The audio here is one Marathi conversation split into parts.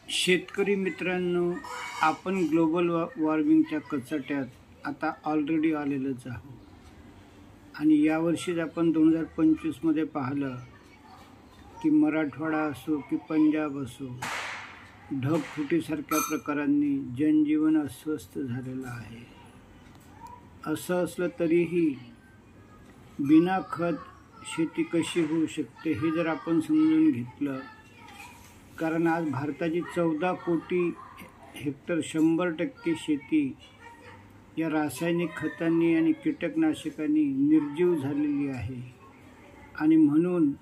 शेतकरी मित्रांनो, आपण ग्लोबल वॉर्मिंगच्या कचाट्यात आता ऑलरेडी आलेलोच आहोत आणि यावर्षीच आपण 2025मध्ये पाहिलं की मराठवाडा असो की पंजाब असो, ढगफुटीसारख्या प्रकारांनी जनजीवन अस्वस्थ झालेलं आहे। असं असलं तरीही बिना खत शेती कशी होऊ शकते हे जर आपण समजून घेतलं, कारण आज भारताची 14 कोटी हेक्टर 100% शेती या रासायनिक खतांनी आणि कीटकनाशकांनी निर्जीव झालेली आहे आणि म्हणून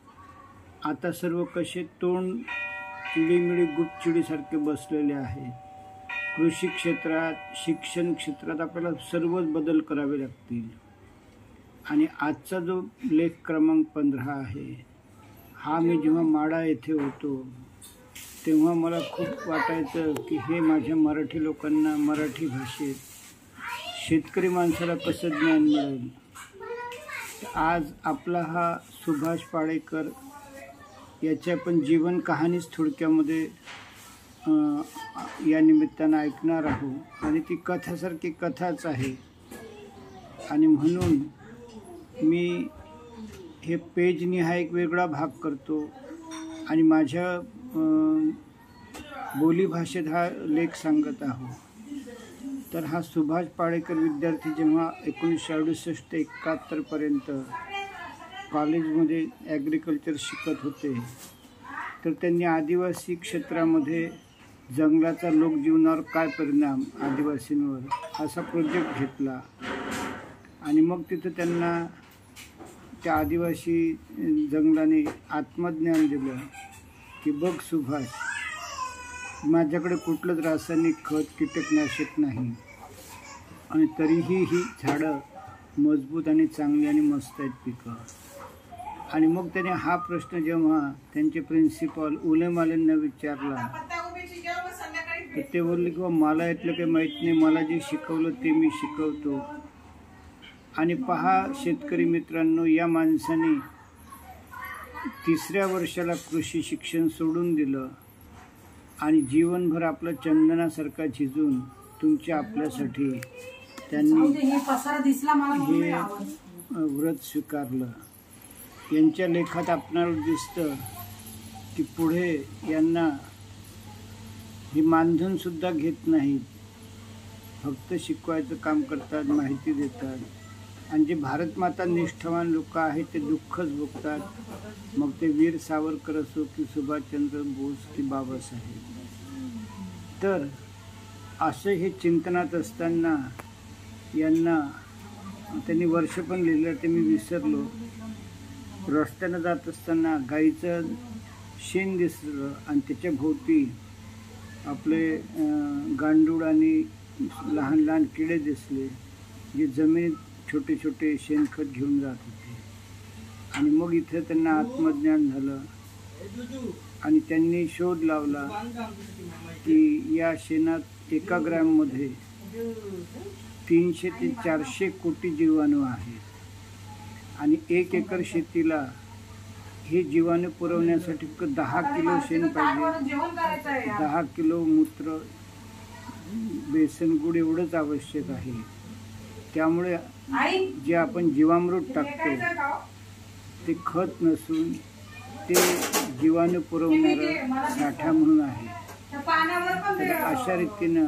आता सर्व कसे तोंड किडीमिडी गुपचिडीसारखे बसलेले आहेत। कृषी क्षेत्रात, शिक्षण क्षेत्रात आपल्याला सर्वच बदल करावे लागतील आणि आजचा जो लेख क्रमांक 15 आहे, हा मी जेव्हा माडा येथे होतो तेव्हा मला खूप वाटायचं की हे माझ्या मराठी लोकांना मराठी भाषेत शेतकरी माणसाला कसं ज्ञान मिळेल। आज आपला हा सुभाष पाडेकर याच्या पण जीवन कहाणीच थोडक्यामध्ये या निमित्तानं ऐकणार आहोत आणि ती कथासारखी कथाच आहे आणि म्हणून मी हे पेजनिहाय एक वेगळा भाग करतो आणि माझ्या बोलीभाषेत हा लेख सांगत आहोत। तर हा सुभाष पाडेकर विद्यार्थी जेव्हा 1968-71 पर्यंत कॉलेजमध्ये ॲग्रिकल्चर शिकत होते, तर त्यांनी आदिवासी क्षेत्रामध्ये जंगलाचा लोकजीवनावर काय परिणाम आदिवासींवर असा प्रोजेक्ट घेतला आणि मग तिथं त्यांना त्या आदिवासी जंगलाने आत्मज्ञान दिलं की बघ सुभाष, माझ्याकडे कुठलंच रासायनिक खत कीटकनाशक नाही आणि तरीही ही झाडं मजबूत आणि चांगली आणि मस्त आहेत पिकं। आणि मग त्याने हा प्रश्न जेव्हा त्यांचे प्रिन्सिपल उलेमालेंना विचारला तर ते बोलले की मला यातलं काही माहीत नाही, मला जे शिकवलं ते मी शिकवतो। आणि पहा शेतकरी मित्रांनो, या माणसाने 3ऱ्या वर्षाला कृषी शिक्षण सोडून दिलं आणि जीवनभर आपलं चंदनासारखा झिजून तुमच्या आपल्यासाठी त्यांनी हे व्रत स्वीकारलं। यांच्या लेखात आपणाला दिसतं की पुढे यांना हे मानधनसुद्धा घेत नाहीत, फक्त शिकवायचं काम करतात, माहिती देतात आणि जे भारतमाता निष्ठावान लोक आहेत ते दुःखच भोगतात, मग ते वीर सावरकर असो की सुभाषचंद्र बोस की बाबासाहेब। तर असे हे चिंतनात असताना यांना त्यांनी वर्ष पण लिहिलं, ते मी विसरलो। रस्त्यानं जात असताना गाईचं शेण दिसलं आणि त्याच्या भोवती आपले गांडूळ आणि लहान लहान किडे दिसले, जे जमिनीत छोटे छोटे शेणखत घेऊन जात होते। आणि मग इथे त्यांना आत्मज्ञान झालं आणि त्यांनी शोध लावला की या शेणात 1 ग्रॅममध्ये 300 ते 400 कोटी जीवाणू आहेत आणि 1 एकर शेतीला हे जीवाणू पुरवण्यासाठी 10 किलो शेण पाहिजे, 10 किलो मूत्र, बेसन गुळ एवढंच आवश्यक आहे। त्यामुळे जे आपण जीवामृत टाकतो ते खत नसून ते जीवाणू पुरवणारा साठा म्हणून आहे। तर अशा रीतीनं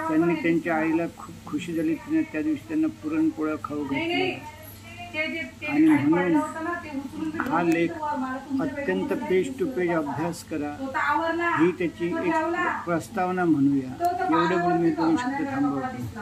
त्यांनी त्यांच्या आईला खूप खुशी झाली, तिने त्या दिवशी त्यांना पुरणपोळ्या खाऊ घातल्या आणि म्हणून हा लेख अत्यंत पेज टू पेज अभ्यास करा, ही त्याची एक प्रस्तावना म्हणूया। एवढे बोलून मी 2 शब्द थांबवतो।